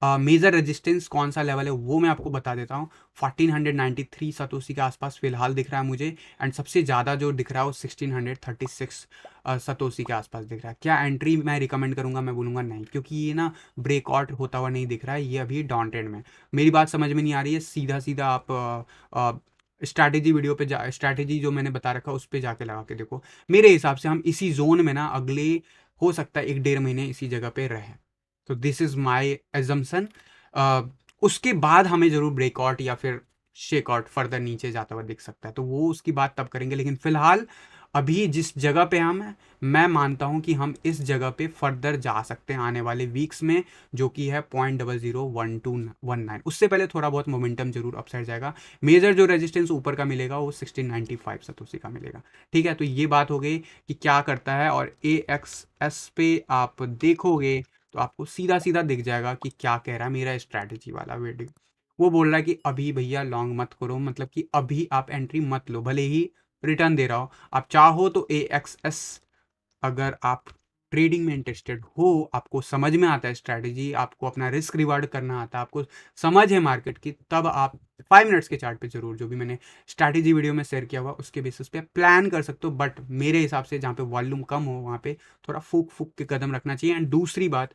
मेजर रेजिस्टेंस कौन सा लेवल है वो मैं आपको बता देता हूँ। 1493 सतोशी के आसपास फिलहाल दिख रहा है मुझे, एंड सबसे ज़्यादा जो दिख रहा है वो 1636 सतोशी के आसपास दिख रहा है। क्या एंट्री मैं रिकमेंड करूँगा, मैं बोलूँगा नहीं, क्योंकि ये ना ब्रेकआउट होता हुआ नहीं दिख रहा है, ये अभी डाउन ट्रेंड में। मेरी बात समझ में नहीं आ रही है, सीधा सीधा आप स्ट्रैटेजी वीडियो पे जा, स्ट्रैटेजी जो मैंने बता रखा उस पर जाके लगा के देखो। मेरे हिसाब से हम इसी जोन में ना अगले, हो सकता है 1-1.5 महीने इसी जगह पे रहे, तो दिस इज़ माई एजम्पन। उसके बाद हमें ज़रूर ब्रेकआउट या फिर शेकआउट फर्दर नीचे जाता हुआ दिख सकता है, तो वो उसकी बात तब करेंगे। लेकिन फिलहाल अभी जिस जगह पे हम हैं, मैं मानता हूं कि हम इस जगह पे फर्दर जा सकते हैं आने वाले वीक्स में, जो कि है 0.001219। उससे पहले थोड़ा बहुत मोमेंटम जरूर अपसाइड जाएगा। मेजर जो रेजिस्टेंस ऊपर का मिलेगा वो 1695 सतोशी का मिलेगा, ठीक है। तो ये बात हो गई कि क्या करता है, और AXS पे आप देखोगे तो आपको सीधा सीधा दिख जाएगा कि क्या कह रहा है मेरा स्ट्रैटेजी वाला वीडियो। वो बोल रहा है कि अभी भैया लॉन्ग मत करो, मतलब कि अभी आप एंट्री मत लो, भले ही रिटर्न दे रहा हो। आप चाहो तो AXS, अगर आप ट्रेडिंग में इंटरेस्टेड हो, आपको समझ में आता है स्ट्रैटेजी, आपको अपना रिस्क रिवार्ड करना आता है, आपको समझ है मार्केट की, तब आप 5 मिनट्स के चार्ट पे जरूर जो भी मैंने स्ट्रैटेजी वीडियो में शेयर किया हुआ उसके बेसिस पे प्लान कर सकते हो। बट मेरे हिसाब से जहाँ पे वॉल्यूम कम हो वहाँ पे थोड़ा फूक फूक के कदम रखना चाहिए। एंड दूसरी बात,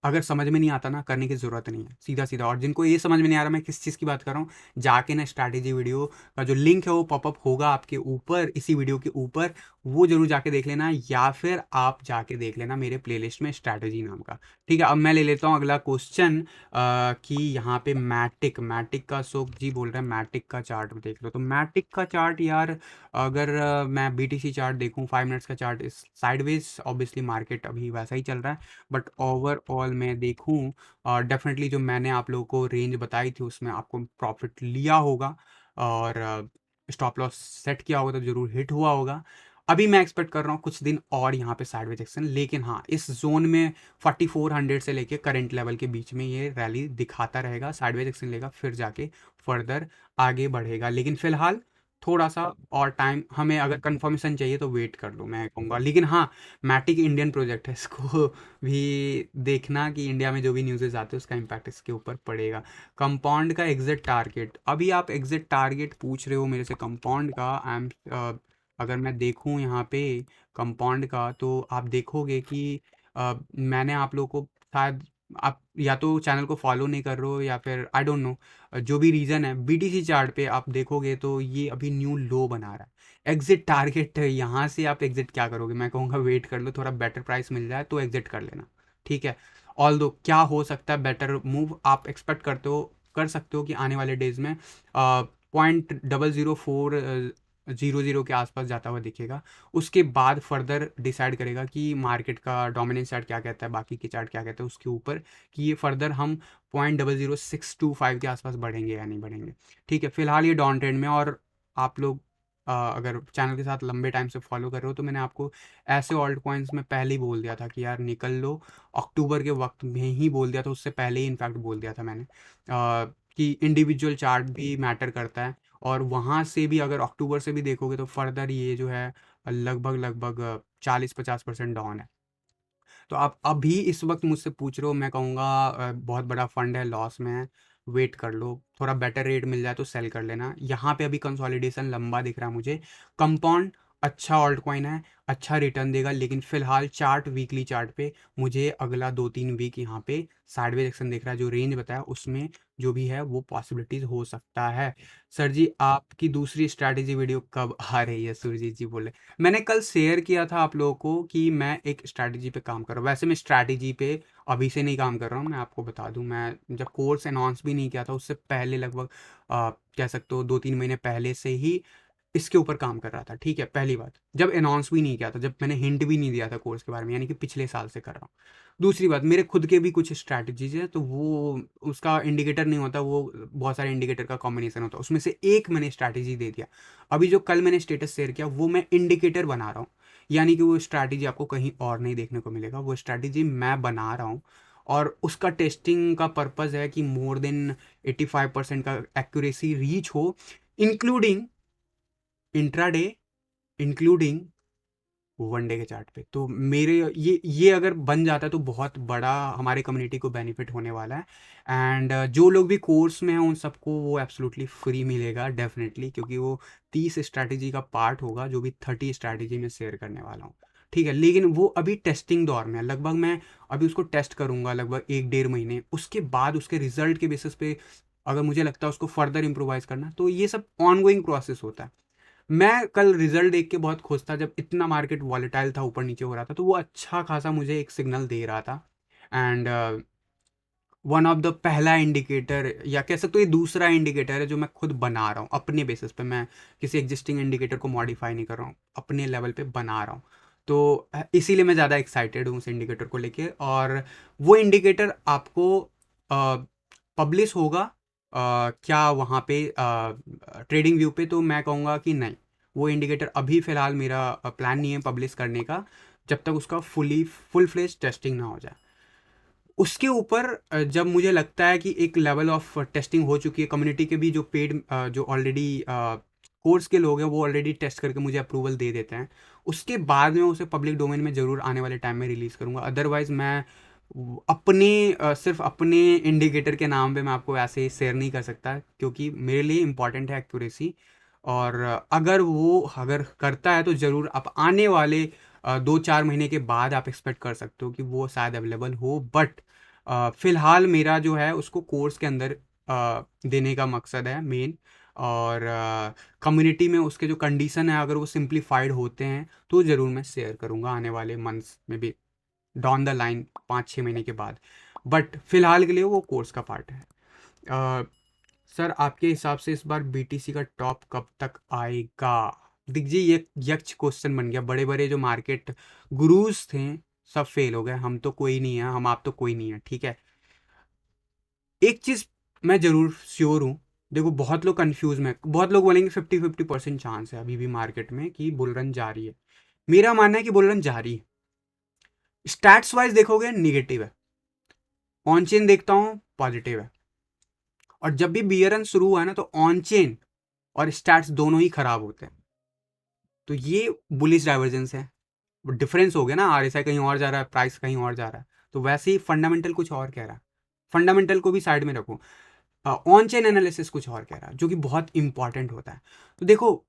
अगर समझ में नहीं आता ना, करने की ज़रूरत नहीं है, सीधा सीधा। और जिनको ये समझ में नहीं आ रहा मैं किस चीज़ की बात कर रहा हूँ, जाके ना स्ट्रैटेजी वीडियो का जो लिंक है वो पॉपअप होगा आपके ऊपर, इसी वीडियो के ऊपर, वो जरूर जाके देख लेना, या फिर आप जाके देख लेना मेरे प्लेलिस्ट में स्ट्रैटेजी नाम का, ठीक है। अब मैं ले लेता हूँ अगला क्वेश्चन, कि यहाँ पे मैटिक मैटिक का शोक जी बोल रहे हैं मैटिक का चार्ट देख लो। तो मैटिक का चार्ट यार, अगर मैं BTC चार्ट देखूँ, 5 मिनट्स का चार्ट, इस साइडवेज ऑब्वियसली मार्केट अभी वैसा ही चल रहा है, बट ओवरऑल मैं देखूँ डेफिनेटली जो मैंने आप लोगों को रेंज बताई थी उसमें आपको प्रॉफिट लिया होगा, और स्टॉप लॉस सेट किया होगा तो ज़रूर हिट हुआ होगा। अभी मैं एक्सपेक्ट कर रहा हूँ कुछ दिन और यहाँ पे साइडवेज एक्शन, लेकिन हाँ इस जोन में 4400 से लेके करंट लेवल के बीच में ये रैली दिखाता रहेगा, साइडवेज एक्शन लेगा, फिर जाके फर्दर आगे बढ़ेगा। लेकिन फिलहाल थोड़ा-सा और टाइम हमें अगर कंफर्मेशन चाहिए तो वेट कर लो मैं कहूँगा। लेकिन हाँ, मैटिक इंडियन प्रोजेक्ट है, इसको भी देखना कि इंडिया में जो भी न्यूज़ेज़ आते हैं उसका इम्पैक्ट इसके ऊपर पड़ेगा। कंपाउंड का एग्ज़िट टारगेट, अभी आप एग्ज़िट टारगेट पूछ रहे हो मेरे से कंपाउंड का। अगर मैं देखूँ यहाँ पे कंपाउंड का, तो आप देखोगे कि मैंने आप लोगों को शायद, आप या तो चैनल को फॉलो नहीं कर रहे हो या फिर आई डोंट नो, जो भी रीज़न है, बीटीसी चार्ट पे आप देखोगे तो ये अभी न्यू लो बना रहा है। एग्जिट टारगेट यहाँ से आप एग्जिट क्या करोगे, मैं कहूँगा वेट कर लो, थोड़ा बेटर प्राइस मिल जाए तो एग्जिट कर लेना, ठीक है। ऑल दो क्या हो सकता है बेटर मूव आप एक्सपेक्ट करते हो, कर सकते हो कि आने वाले डेज में 0.00400 के आसपास जाता हुआ दिखेगा। उसके बाद फर्दर डिसाइड करेगा कि मार्केट का डोमिनेंस चार्ट क्या कहता है, बाकी के चार्ट क्या कहते हैं उसके ऊपर, कि ये फर्दर हम 0.00625 के आसपास बढ़ेंगे या नहीं बढ़ेंगे, ठीक है। फिलहाल ये डाउन ट्रेंड में। और आप लोग अगर चैनल के साथ लंबे टाइम से फॉलो कर रहे हो तो मैंने आपको ऐसे ऑल्ट कॉइन्स में पहले ही बोल दिया था कि यार निकल लो, अक्टूबर के वक्त में ही बोल दिया था, उससे पहले ही इनफैक्ट बोल दिया था मैंने कि इंडिविजुअल चार्ट भी मैटर करता है। और वहाँ से भी अगर अक्टूबर से भी देखोगे तो फर्दर ये जो है लगभग लगभग 40-50% डाउन है। तो आप अभी इस वक्त मुझसे पूछ रहे हो, मैं कहूँगा बहुत बड़ा फंड है, लॉस में है, वेट कर लो, थोड़ा बेटर रेट मिल जाए तो सेल कर लेना। यहाँ पे अभी कंसोलिडेशन लंबा दिख रहा है मुझे। कंपाउंड अच्छा ऑल्ट कॉइन है, अच्छा रिटर्न देगा, लेकिन फिलहाल चार्ट, वीकली चार्ट पे मुझे अगला 2-3 वीक यहाँ पे साइडवेज एक्शन दिख रहा है। जो रेंज बताया उसमें जो भी है वो पॉसिबिलिटीज हो सकता है। सर जी आपकी दूसरी स्ट्रैटेजी वीडियो कब आ रही है, सुरजीत जी बोले। मैंने कल शेयर किया था आप लोगों को कि मैं एक स्ट्रैटेजी पे काम कर रहा हूँ। वैसे मैं स्ट्रैटेजी पे अभी से नहीं काम कर रहा हूँ, मैं आपको बता दूँ। मैं जब कोर्स अनाउंस भी नहीं किया था उससे पहले लगभग कह सकते हो 2-3 महीने पहले से ही इसके ऊपर काम कर रहा था, ठीक है। पहली बात, जब अनाउंस भी नहीं किया था, जब मैंने हिंट भी नहीं दिया था कोर्स के बारे में, यानी कि पिछले साल से कर रहा हूँ। दूसरी बात, मेरे खुद के भी कुछ स्ट्रैटेजीज है, तो वो उसका इंडिकेटर नहीं होता, वो बहुत सारे इंडिकेटर का कॉम्बिनेशन होता है, उसमें से एक मैंने स्ट्रैटेजी दे दिया। अभी जो कल मैंने स्टेटस शेयर किया वो मैं इंडिकेटर बना रहा हूँ, यानी कि वो स्ट्रैटेजी आपको कहीं और नहीं देखने को मिलेगा, वो स्ट्रैटेजी मैं बना रहा हूँ। और उसका टेस्टिंग का पर्पज़ है कि मोर देन 85% का एक्यूरेसी रीच हो, इंक्लूडिंग इंट्राडे, इंक्लूडिंग वनडे के चार्ट पे। तो मेरे ये अगर बन जाता है तो बहुत बड़ा हमारे कम्युनिटी को बेनिफिट होने वाला है। एंड जो लोग भी कोर्स में हैं उन सबको वो एब्सोल्युटली फ्री मिलेगा डेफिनेटली, क्योंकि वो 30 स्ट्रैटेजी का पार्ट होगा जो भी 30 स्ट्रैटेजी में शेयर करने वाला हूँ, ठीक है। लेकिन वो अभी टेस्टिंग दौर में है, लगभग मैं अभी उसको टेस्ट करूँगा लगभग 1-1.5 महीने। उसके बाद उसके रिजल्ट के बेसिस पे अगर मुझे लगता है उसको फर्दर इम्प्रोवाइज करना, तो ये सब ऑनगोइंग प्रोसेस होता है। मैं कल रिजल्ट देख के बहुत खुश था, जब इतना मार्केट वॉलेटाइल था, ऊपर नीचे हो रहा था, तो वो अच्छा खासा मुझे एक सिग्नल दे रहा था। एंड वन ऑफ द पहला इंडिकेटर, या कह सकते हो ये दूसरा इंडिकेटर है जो मैं खुद बना रहा हूँ अपने बेसिस पे। मैं किसी एग्जिस्टिंग इंडिकेटर को मॉडिफाई नहीं कर रहा हूँ, अपने लेवल पे बना रहा हूँ। तो इसीलिए मैं ज़्यादा एक्साइटेड हूँ उस इंडिकेटर को लेके। और वो इंडिकेटर आपको पब्लिश होगा क्या वहाँ पे ट्रेडिंग व्यू पे, तो मैं कहूँगा कि नहीं, वो इंडिकेटर अभी फ़िलहाल मेरा प्लान नहीं है पब्लिश करने का, जब तक उसका फुल फ्लेज टेस्टिंग ना हो जाए। उसके ऊपर जब मुझे लगता है कि एक लेवल ऑफ टेस्टिंग हो चुकी है, कम्युनिटी के भी जो पेड जो ऑलरेडी कोर्स के लोग हैं वो ऑलरेडी टेस्ट करके मुझे अप्रूवल दे देते हैं, उसके बाद में उसे पब्लिक डोमेन में ज़रूर आने वाले टाइम में रिलीज़ करूँगा। अदरवाइज़ मैं अपने सिर्फ अपने इंडिकेटर के नाम पे मैं आपको ऐसे ही शेयर नहीं कर सकता, क्योंकि मेरे लिए इम्पॉर्टेंट है एक्यूरेसी। और अगर करता है तो ज़रूर आप आने वाले 2-4 महीने के बाद आप एक्सपेक्ट कर सकते हो कि वो शायद अवेलेबल हो। बट फ़िलहाल मेरा जो है उसको कोर्स के अंदर देने का मकसद है मेन। और कम्युनिटी में उसके जो कंडीशन है अगर वो सिंप्लीफाइड होते हैं तो ज़रूर मैं शेयर करूँगा आने वाले मंथ्स में भी, डाउन द लाइन 5-6 महीने के बाद। बट फिलहाल के लिए वो कोर्स का पार्ट है। अ, सर आपके हिसाब से इस बार बीटीसी का टॉप कब तक आएगा? दीजिए, ये यक्ष क्वेश्चन बन गया। बड़े बड़े जो मार्केट गुरुज थे सब फेल हो गए, हम तो कोई नहीं है, हम आप तो कोई नहीं है, ठीक है। एक चीज मैं जरूर श्योर हूँ, देखो बहुत लोग कंफ्यूज में, बहुत लोग बोलेंगे 50-50% चांस है अभी भी मार्केट में कि बुल रन जारी है। मेरा मानना है कि बुल रन जारी है। स्टैट्स वाइज देखोगे निगेटिव है, ऑन चेन देखता हूँ पॉजिटिव है। और जब भी बियर रन शुरू हुआ है ना, तो ऑन चेन और स्टैट्स दोनों ही खराब होते हैं। तो ये बुलिश डाइवर्जेंस है, डिफरेंस हो गया ना, आरएसआई कहीं और जा रहा है, प्राइस कहीं और जा रहा है। तो वैसे ही फंडामेंटल कुछ और कह रहा है, फंडामेंटल को भी साइड में रखो, ऑन चेन एनालिसिस कुछ और कह रहा है, जो कि बहुत इंपॉर्टेंट होता है। तो देखो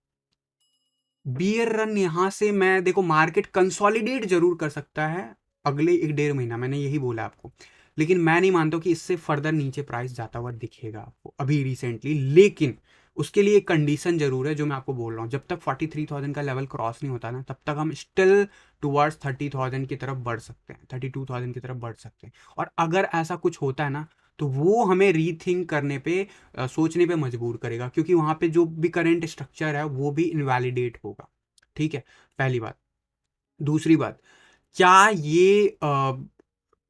बियर रन यहाँ से मैं देखो मार्केट कंसोलिडेट जरूर कर सकता है अगले 1-1.5 महीना, मैंने यही बोला आपको, लेकिन मैं नहीं मानता कि इससे फर्दर नीचे प्राइस जाता हुआ दिखेगा आपको अभी रिसेंटली। लेकिन उसके लिए एक कंडीशन जरूर है जो मैं आपको बोल रहा हूँ, जब तक 43,000 का लेवल क्रॉस नहीं होता ना, तब तक हम स्टिल टुवर्ड्स 30,000 की तरफ बढ़ सकते हैं, 32,000 की तरफ बढ़ सकते हैं। और अगर ऐसा कुछ होता है ना, तो वो हमें रीथिंक करने पे सोचने पे मजबूर करेगा, क्योंकि वहां पे जो भी करंट स्ट्रक्चर है वो भी इनवैलिडेट होगा। ठीक है, पहली बात। दूसरी बात, क्या ये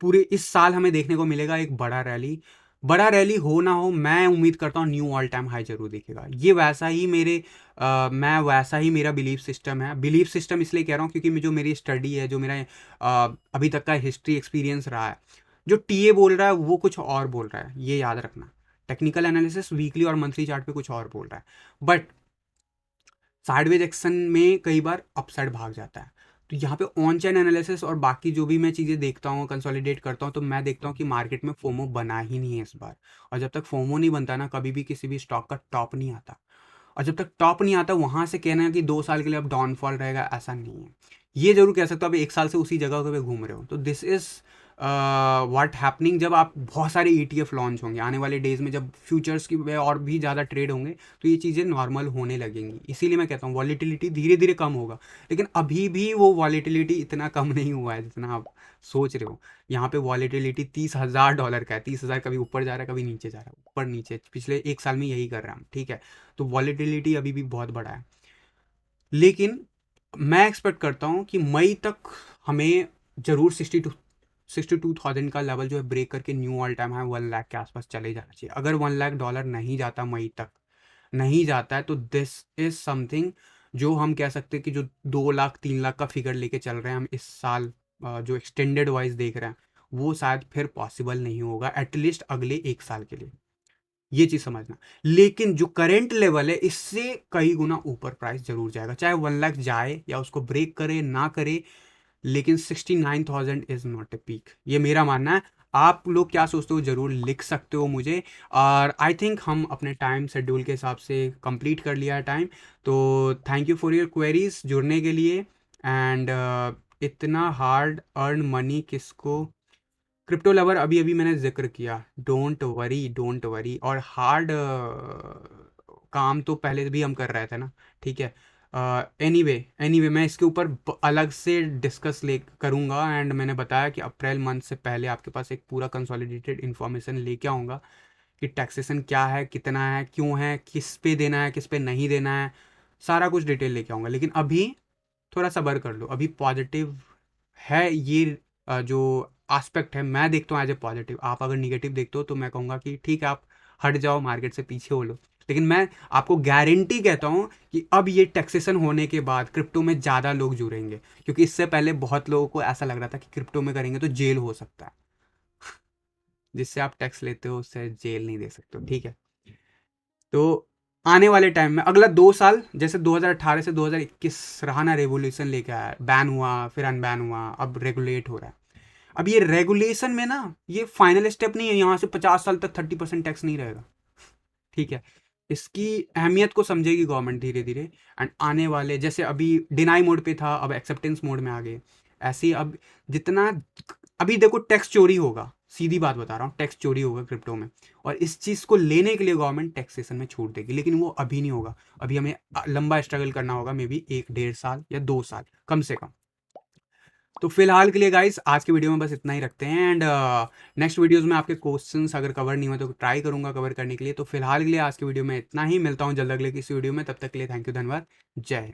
पूरे इस साल हमें देखने को मिलेगा एक बड़ा रैली? बड़ा रैली हो ना हो, मैं उम्मीद करता हूँ न्यू ऑल टाइम हाई जरूर दिखेगा। ये वैसा ही मैं वैसा ही मेरा बिलीफ सिस्टम है। बिलीफ सिस्टम इसलिए कह रहा हूँ क्योंकि जो मेरी स्टडी है, जो मेरा अभी तक का हिस्ट्री एक्सपीरियंस रहा है, जो टीए बोल रहा है वो कुछ और बोल रहा है, ये याद रखना। टेक्निकल एनालिसिस वीकली और मंथली चार्ट पे कुछ और बोल रहा है, बट साइडवेज एक्शन में कई बार अपसाइड भाग जाता है। तो यहाँ पे ऑन चेन एनालिसिस और बाकी जो भी मैं चीज़ें देखता हूँ, कंसोलिडेट करता हूँ, तो मैं देखता हूँ कि मार्केट में फोमो बना ही नहीं है इस बार। और जब तक फोमो नहीं बनता ना, कभी भी किसी भी स्टॉक का टॉप नहीं आता। और जब तक टॉप नहीं आता, वहाँ से कहना है कि 2 साल के लिए अब डाउनफॉल रहेगा, ऐसा नहीं है। ये जरूर कह सकते हो, अब 1 साल से उसी जगह पे घूम रहे हो। तो दिस इज व्हाट हैपनिंग जब आप बहुत सारे ETF लॉन्च होंगे आने वाले डेज में, जब फ्यूचर्स की और भी ज़्यादा ट्रेड होंगे, तो ये चीज़ें नॉर्मल होने लगेंगी। इसीलिए मैं कहता हूँ वॉलीटिलिटी धीरे धीरे कम होगा, लेकिन अभी भी वो वॉलीटिलिटी इतना कम नहीं हुआ है जितना आप सोच रहे हो। यहाँ पे वॉलीटिलिटी $30,000 का है, 30,000 कभी ऊपर जा रहा है, कभी नीचे जा रहा है, ऊपर नीचे, पिछले 1 साल में यही कर रहा है। ठीक है, तो वॉलीटिलिटी अभी भी बहुत बड़ा है, लेकिन मैं एक्सपेक्ट करता हूँ कि मई तक हमें जरूर 62,000 का लेवल जो है ब्रेक करके न्यू ऑल टाइम है 1 लाख के आसपास चले जाना चाहिए। अगर $1 लाख नहीं जाता, मई तक नहीं जाता है, तो दिस इज समथिंग जो हम कह सकते हैं कि जो 2 लाख 3 लाख का फिगर लेके चल रहे हैं हम इस साल, जो एक्सटेंडेड वाइज देख रहे हैं, वो शायद फिर पॉसिबल नहीं होगा एटलीस्ट अगले 1 साल के लिए। ये चीज समझना। लेकिन जो करंट लेवल है, इससे कई गुना ऊपर प्राइस जरूर जाएगा, चाहे 1 लाख जाए या उसको ब्रेक करे ना करे, लेकिन 69,000 इज नॉट ए पीक, ये मेरा मानना है। आप लोग क्या सोचते हो जरूर लिख सकते हो मुझे। और आई थिंक हम अपने टाइम शेड्यूल के हिसाब से कंप्लीट कर लिया है टाइम। तो thank you for your queries जुड़ने के लिए। एंड इतना हार्ड अर्न मनी किसको, क्रिप्टो लवर अभी अभी मैंने जिक्र किया, डोंट वरी डोंट वरी। और हार्ड काम तो पहले भी हम कर रहे थे ना। ठीक है, एनीवे मैं इसके ऊपर अलग से डिस्कस ले करूँगा। एंड मैंने बताया कि अप्रैल मंथ से पहले आपके पास एक पूरा कंसोलिडेटेड इन्फॉर्मेशन लेके आऊँगा कि टैक्सेशन क्या है, कितना है, क्यों है, किस पे देना है, किस पे नहीं देना है, सारा कुछ डिटेल लेके आऊँगा। लेकिन अभी थोड़ा सब्र कर लो, अभी पॉजिटिव है ये जो एस्पेक्ट है, मैं देखता हूँ एज ए पॉजिटिव। आप अगर निगेटिव देखते हो तो मैं कहूँगा कि ठीक है, आप हट जाओ, मार्केट से पीछे हो लो। लेकिन मैं आपको गारंटी कहता हूँ कि अब ये टैक्सेशन होने के बाद क्रिप्टो में ज़्यादा लोग जुड़ेंगे, क्योंकि इससे पहले बहुत लोगों को ऐसा लग रहा था कि क्रिप्टो में करेंगे तो जेल हो सकता है। जिससे आप टैक्स लेते हो उससे जेल नहीं दे सकते हो। ठीक है, तो आने वाले टाइम में अगला 2 साल, जैसे 2018 से 2021 रहा ना, रेवोल्यूशन लेके आया, बैन हुआ फिर अनबैन हुआ, अब रेगुलेट हो रहा है। अब ये रेगुलेशन में ना, ये फाइनल स्टेप नहीं है, यहाँ से 50 साल तक 30% टैक्स नहीं रहेगा। ठीक है, इसकी अहमियत को समझेगी गवर्नमेंट धीरे धीरे। एंड आने वाले, जैसे अभी डिनाई मोड पे था, अब एक्सेप्टेंस मोड में आ गए, ऐसे ही अब जितना, अभी देखो टैक्स चोरी होगा, सीधी बात बता रहा हूँ, टैक्स चोरी होगा क्रिप्टो में, और इस चीज़ को लेने के लिए गवर्नमेंट टैक्सेशन में छूट देगी, लेकिन वो अभी नहीं होगा। अभी हमें लंबा स्ट्रगल करना होगा, मे बी 1-1.5 साल या 2 साल कम से कम। तो फिलहाल के लिए गाइस आज के वीडियो में बस इतना ही रखते हैं। एंड नेक्स्ट वीडियोस में आपके क्वेश्चंस अगर कवर नहीं हुए तो ट्राई करूंगा कवर करने के लिए। तो फिलहाल के लिए आज के वीडियो में इतना ही, मिलता हूं जल्द अगले किसी वीडियो में, तब तक के लिए थैंक यू, धन्यवाद, जय हिंद।